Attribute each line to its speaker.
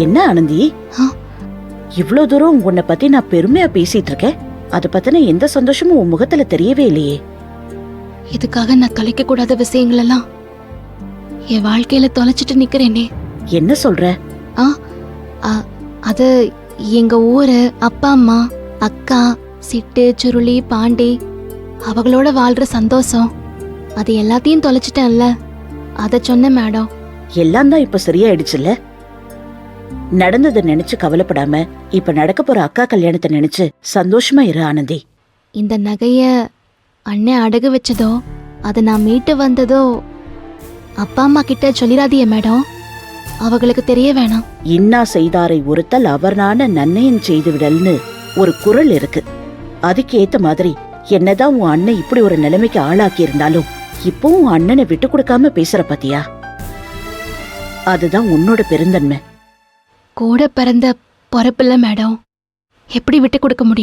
Speaker 1: என்ன ஆனந்தி, இவ்ளோ தூரம் உன்னை பத்தி நான் பெருமையா பேசிட்டு இருக்கேன். அத பத்தின எந்த சந்தோஷமும் உன் முகத்துல தெரியவே இல்லையே.
Speaker 2: இதுக்காக நான் தொலைக்க கூடாத விஷயங்கள் எல்லாம் என் வாழ்க்கையில தொலைச்சிட்டு நிக்கிறேனே.
Speaker 1: என்ன சொல்ற?
Speaker 2: அது எங்க ஊரு, அப்பா அம்மா, அக்கா, சிட்டு, சுருளி, பாண்டி அவங்களோட வாழ்ற சந்தோஷம், அது எல்லாத்தையும் தொலைச்சிட்டேன்ல. அத சொன்ன மேடம்.
Speaker 1: எல்லாம் தான் இப்ப சரியாயிடுச்சுல்ல. நடந்ததை நினைச்சு கவலைப்படாம இப்ப நடக்க போற அக்கா கல்யாணத்தை நினைச்சு சந்தோஷமா இரு ஆனந்தி.
Speaker 2: இந்த நகைய அண்ணன் அடகு வச்சதோ அதை நான் மீட்டு வந்ததோ அப்பா அம்மா கிட்ட சொல்லிடாதீய மேடம். அவங்களுக்கு தெரிய வேணாம்.
Speaker 1: இன்னா செய்தாரை ஒருத்தல் அவர்னான நன்மையன் செய்து விடல்னு ஒரு குறள் இருக்கு. அதுக்கு ஏத்த மாதிரி என்னதான் உன் அண்ணன் இப்படி ஒரு நிலைமைக்கு ஆளாக்கி இருந்தாலும் இப்போ உன் அண்ணனை விட்டு கொடுக்காம பேசுற பாத்தியா? அதுதான் உன்னோட பெருந்தன்மை.
Speaker 2: கூட பிறந்த பொறப்பில்ல மேடம், எப்படி விட்டு கொடுக்க முடியும்?